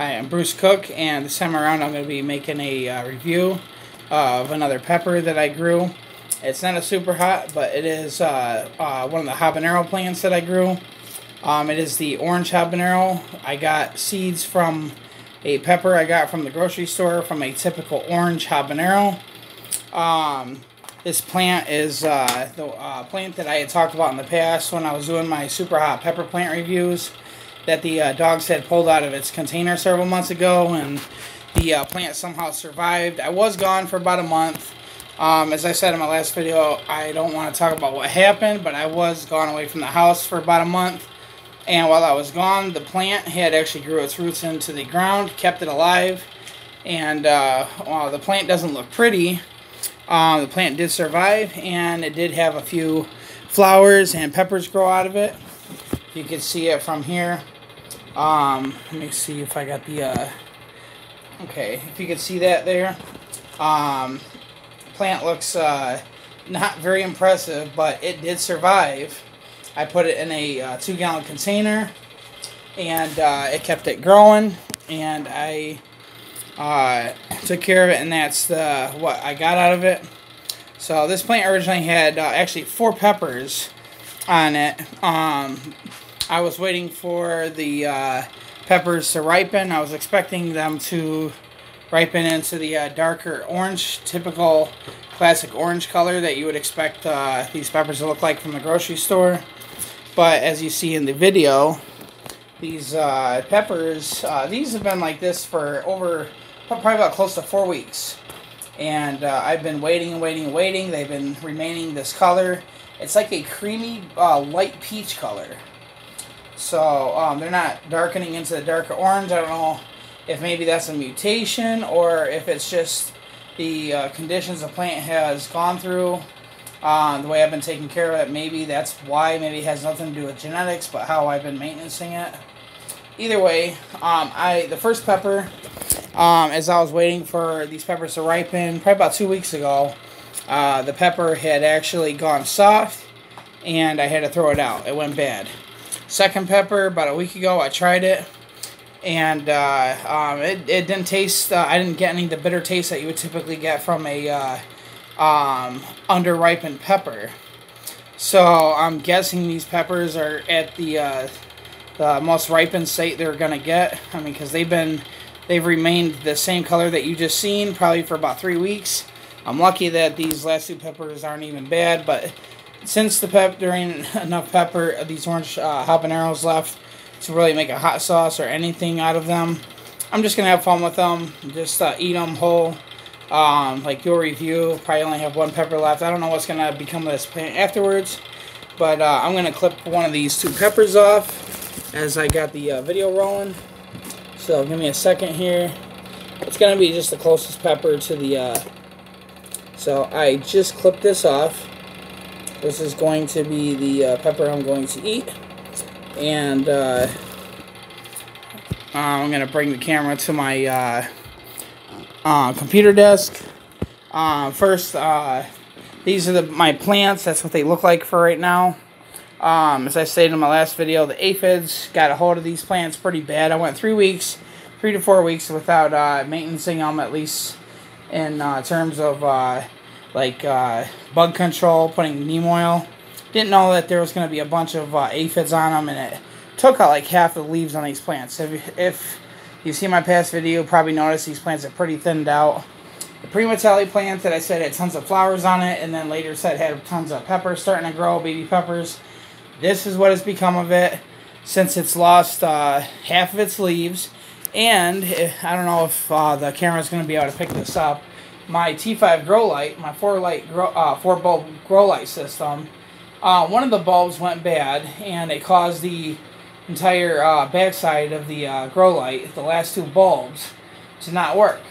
Hi, I'm Bruce Cook, and this time around I'm going to be making a review of another pepper that I grew. It's not a super hot, but it is one of the habanero plants that I grew. It is the orange habanero. I got seeds from a pepper I got from the grocery store from a typical orange habanero. This plant is the plant that I had talked about in the past when I was doing my super hot pepper plant reviews, that the dogs had pulled out of its container several months ago, and the plant somehow survived. I was gone for about a month. As I said in my last video, I don't want to talk about what happened, but I was gone away from the house for about a month. And while I was gone, the plant had actually grew its roots into the ground, kept it alive. And while the plant doesn't look pretty, the plant did survive, and it did have a few flowers and peppers grow out of it. You can see it from here. Let me see if I got the, okay, if you can see that there. Plant looks not very impressive, but it did survive. I put it in a 2-gallon container, and it kept it growing, and I took care of it, and that's what I got out of it. So this plant originally had actually 4 peppers on it. I was waiting for the peppers to ripen. I was expecting them to ripen into the darker orange, typical classic orange color that you would expect these peppers to look like from the grocery store. But as you see in the video, these peppers, these have been like this for over probably about close to 4 weeks. And I've been waiting and waiting and waiting. They've been remaining this color. It's like a creamy light peach color. So they're not darkening into the darker orange. I don't know if maybe that's a mutation or if it's just the conditions the plant has gone through. The way I've been taking care of it, maybe that's why. Maybe it has nothing to do with genetics, but how I've been maintaining it. Either way, the first pepper, as I was waiting for these peppers to ripen, probably about 2 weeks ago, the pepper had actually gone soft, and I had to throw it out. It went bad. Second pepper, about a week ago, I tried it, and it didn't taste, I didn't get any of the bitter taste that you would typically get from a under-ripened pepper. So I'm guessing these peppers are at the most ripened state they're gonna get. I mean, because they've remained the same color that you just seen probably for about 3 weeks. I'm lucky that these last 2 peppers aren't even bad, but since there ain't enough pepper, these orange habaneros left to really make a hot sauce or anything out of them, I'm just gonna have fun with them. Just eat them whole. Like your review, probably only have 1 pepper left. I don't know what's gonna become of this plant afterwards, but I'm gonna clip one of these 2 peppers off as I got the video rolling. So give me a second here. It's gonna be just the closest pepper to the. So I just clipped this off. This is going to be the pepper I'm going to eat, and I'm gonna bring the camera to my computer desk. First, these are my plants. That's what they look like for right now. As I stated in my last video, the aphids got a hold of these plants pretty bad. I went 3 to 4 weeks without maintaining them, at least in terms of bug control, putting neem oil. Didn't know that there was going to be a bunch of aphids on them, and it took out like half the leaves on these plants. If you see my past video, you'll probably notice these plants are pretty thinned out. The Primatale plant that I said had tons of flowers on it, and then later said had tons of peppers starting to grow, baby peppers. This is what has become of it since it's lost half of its leaves. And I don't know if the camera's going to be able to pick this up. My T5 grow light, my 4-bulb grow light system, one of the bulbs went bad, and it caused the entire backside of the grow light, the last 2 bulbs, to not work.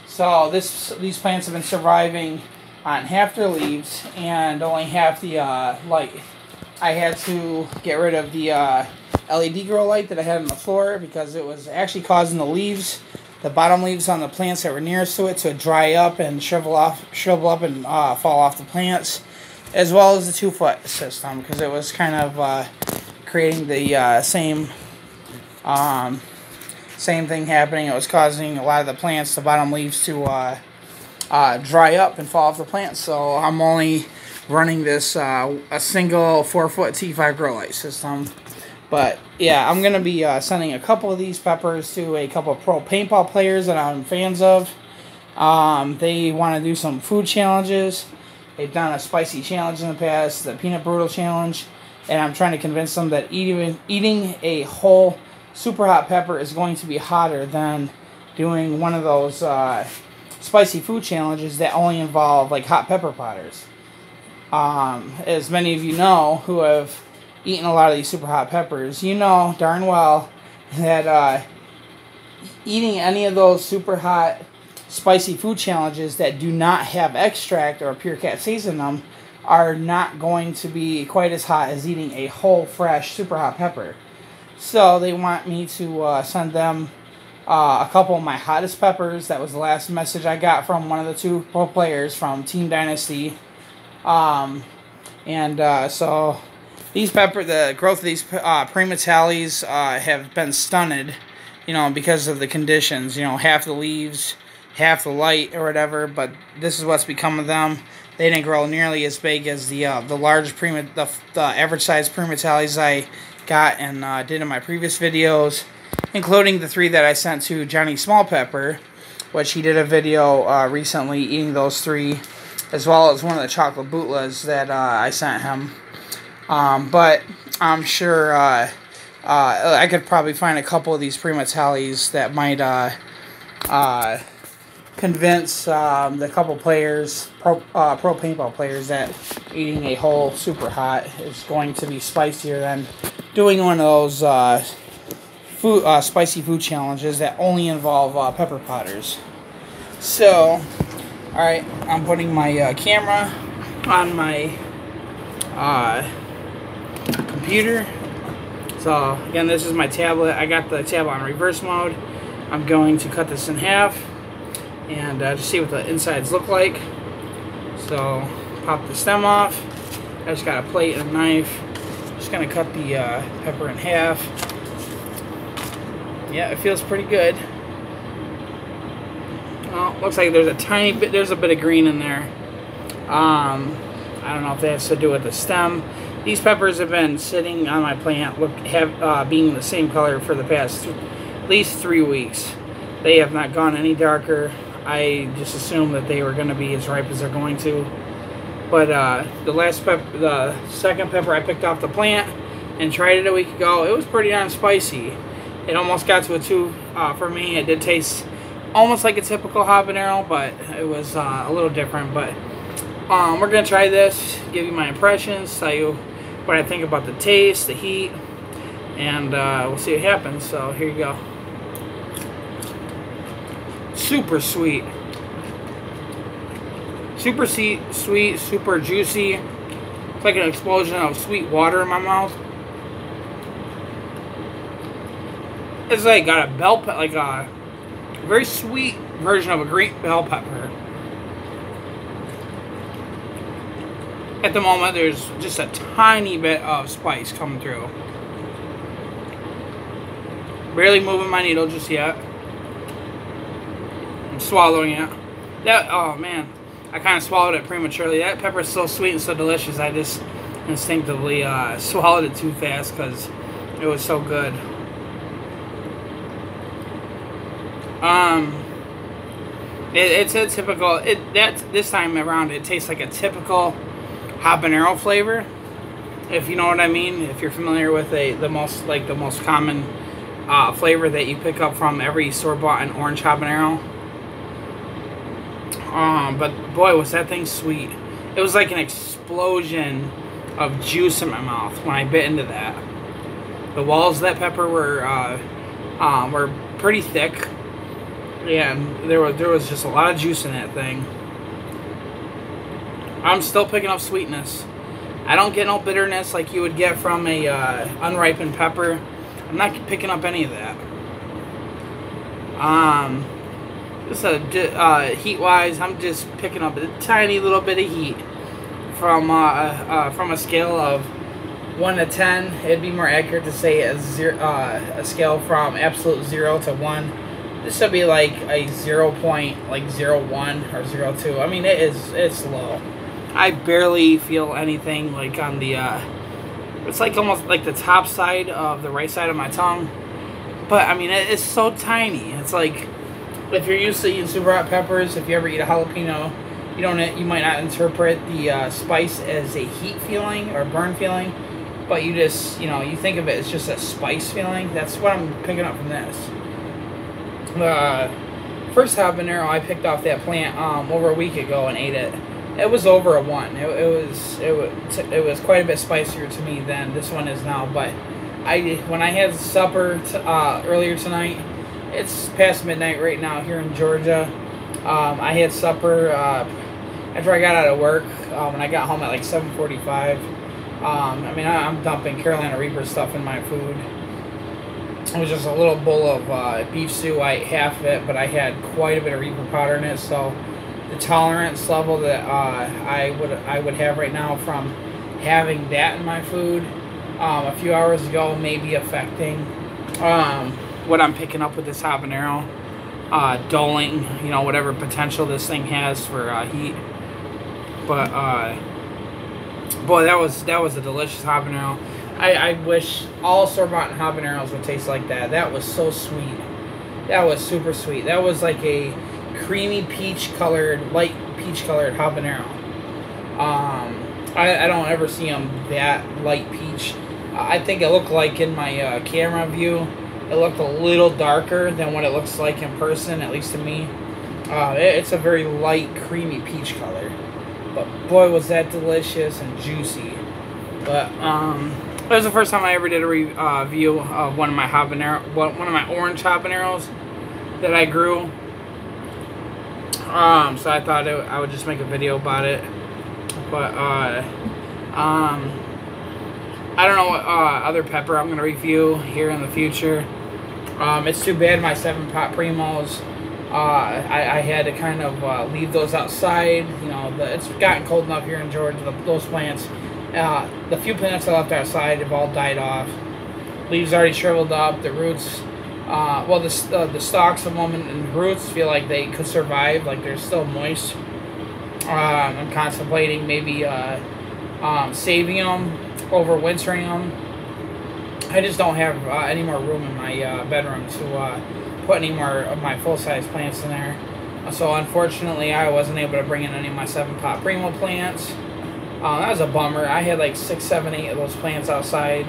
So these plants have been surviving on half their leaves and only half the light. I had to get rid of the LED grow light that I had on the floor because it was actually causing the leaves, the bottom leaves on the plants that were nearest to it, to dry up and shrivel up and fall off the plants, as well as the 2-foot system, because it was kind of creating the same same thing happening. It was causing a lot of the plants, the bottom leaves, to dry up and fall off the plant. So I'm only running this a single 4-foot T5 grow light system. But yeah, I'm gonna be sending a couple of these peppers to a couple of pro paintball players that I'm fans of. They want to do some food challenges. They've done a spicy challenge in the past, the peanut brittle challenge, and I'm trying to convince them that eating a whole super hot pepper is going to be hotter than doing one of those spicy food challenges that only involve like hot pepper potters. As many of you know who have eaten a lot of these super hot peppers, you know darn well that eating any of those super hot spicy food challenges that do not have extract or pure capsaicin in them are not going to be quite as hot as eating a whole fresh super hot pepper. So they want me to send them a couple of my hottest peppers. That was the last message I got from one of the two pro players from Team Dynasty. So these the growth of these Primatales have been stunted, you know, because of the conditions. You know, half the leaves, half the light or whatever. But this is what's become of them. They didn't grow nearly as big as the large the average size Primatales I got and did in my previous videos, including the 3 that I sent to Johnny Small Pepper, which he did a video recently eating those 3, as well as one of the chocolate bootlas that I sent him. But I'm sure I could probably find a couple of these Primatales that might convince the couple players, pro paintball players, that eating a whole super hot is going to be spicier than doing one of those spicy food challenges that only involve pepper potters. So, alright, I'm putting my camera on my computer. So, again, this is my tablet. I got the tablet on reverse mode. I'm going to cut this in half and just see what the insides look like. So, pop the stem off. I just got a plate and a knife. Just going to cut the pepper in half. Yeah, it feels pretty good. Well, looks like there's a bit of green in there. I don't know if that has to do with the stem. These peppers have been sitting on my plant, being the same color for the past at least 3 weeks. They have not gone any darker. I just assumed that they were going to be as ripe as they're going to. But the second pepper I picked off the plant and tried it a week ago, it was pretty darn spicy. It almost got to a 2 for me. It did taste almost like a typical habanero, but it was a little different. But we're going to try this, give you my impressions, tell you what I think about the taste, the heat, and we'll see what happens. So here you go. Super sweet. Super sweet, super juicy. It's like an explosion of sweet water in my mouth. It's like got a bell pepper, like a very sweet version of a green bell pepper. At the moment, there's just a tiny bit of spice coming through. Barely moving my needle just yet. I'm swallowing it. Oh man, I kind of swallowed it prematurely. That pepper is so sweet and so delicious. I just instinctively swallowed it too fast because it was so good. It's a typical. This time around, it tastes like a typical habanero flavor, if you know what I mean. If you're familiar with the most common flavor that you pick up from every store-bought an orange habanero. But boy, was that thing sweet. It was like an explosion of juice in my mouth when I bit into that. The walls of that pepper were pretty thick, and there was just a lot of juice in that thing. I'm still picking up sweetness. I don't get no bitterness like you would get from a unripened pepper. I'm not picking up any of that. Heat-wise, I'm just picking up a tiny little bit of heat from a scale of 1 to 10, it'd be more accurate to say a scale from absolute 0 to 1. This would be like a 0.01 or 0.2. I mean, it's low. I barely feel anything like on the, it's like almost like the top side of the right side of my tongue. But, I mean, it's so tiny. It's like, if you're used to eating super hot peppers, if you ever eat a jalapeno, you might not interpret the spice as a heat feeling or burn feeling. But you just, you think of it as just a spice feeling. That's what I'm picking up from this. The first habanero I picked off that plant over a week ago and ate it. It was over a 1. It was quite a bit spicier to me than this one is now. But when I had supper earlier tonight, it's past midnight right now here in Georgia. I had supper after I got out of work, and I got home at like 7:45. I mean, I'm dumping Carolina Reaper stuff in my food. It was just a little bowl of beef stew. I ate half of it, but I had quite a bit of Reaper powder in it, so the tolerance level that I would have right now from having that in my food a few hours ago may be affecting what I'm picking up with this habanero. Dulling, whatever potential this thing has for heat. But boy, that was a delicious habanero. I wish all store-bought habaneros would taste like that. That was so sweet. That was super sweet. That was like a creamy peach-colored, light peach-colored habanero. I don't ever see them that light peach. I think it looked like in my camera view, it looked a little darker than what it looks like in person, at least to me. It's a very light, creamy peach color. But boy, was that delicious and juicy. But it was the first time I ever did a review of one of my orange habaneros that I grew. So I thought I would just make a video about it. But I don't know what other pepper I'm gonna review here in the future. It's too bad my 7-pot primos. I had to kind of leave those outside. It's gotten cold enough here in Georgia. Those plants, the few plants I left outside have all died off. Leaves already shriveled up. The roots, the stalks of them and roots feel like they could survive. Like they're still moist. I'm contemplating maybe saving them, overwintering them. I just don't have any more room in my bedroom to put any more of my full-size plants in there. So unfortunately, I wasn't able to bring in any of my 7-pot Primo plants. That was a bummer. I had like 6, 7, 8 of those plants outside.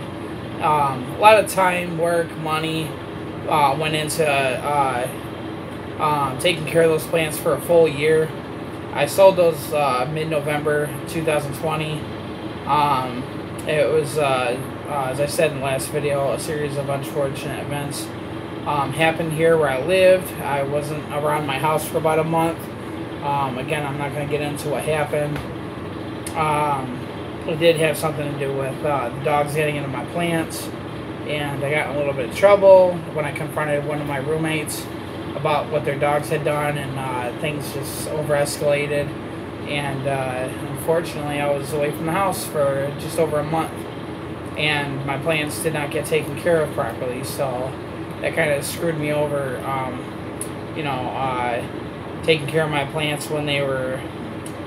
A lot of time, work, money went into taking care of those plants for a full year. I sold those mid-November 2020. It was, as I said in the last video, a series of unfortunate events happened here where I lived. I wasn't around my house for about a month. Again, I'm not going to get into what happened. It did have something to do with the dogs getting into my plants, and I got in a little bit of trouble when I confronted one of my roommates about what their dogs had done, and things just over-escalated. And unfortunately, I was away from the house for just over a month, and my plants did not get taken care of properly, so that kind of screwed me over, taking care of my plants when they were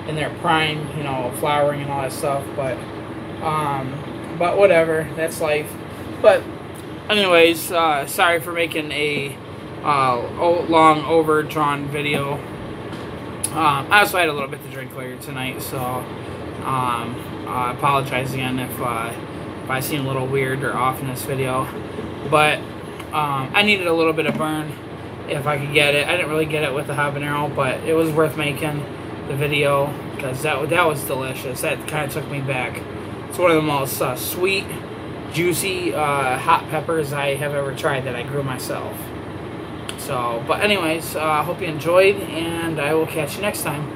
in their prime, flowering and all that stuff. But whatever, that's life. But anyways, sorry for making a long, overdrawn video. I also had a little bit to drink later tonight, so I apologize again if I seem a little weird or off in this video. But I needed a little bit of burn if I could get it. I didn't really get it with the habanero, but it was worth making the video because that was delicious. That kind of took me back. It's one of the most sweet, juicy hot peppers I have ever tried that I grew myself. So, but anyways, I hope you enjoyed, and I will catch you next time.